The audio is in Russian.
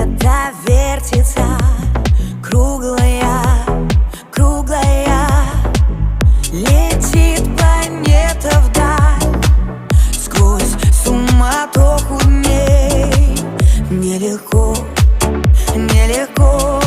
планета вертится, круглая, круглая. Летит планета вдаль, сквозь суматоху дней. Нелегко, нелегко.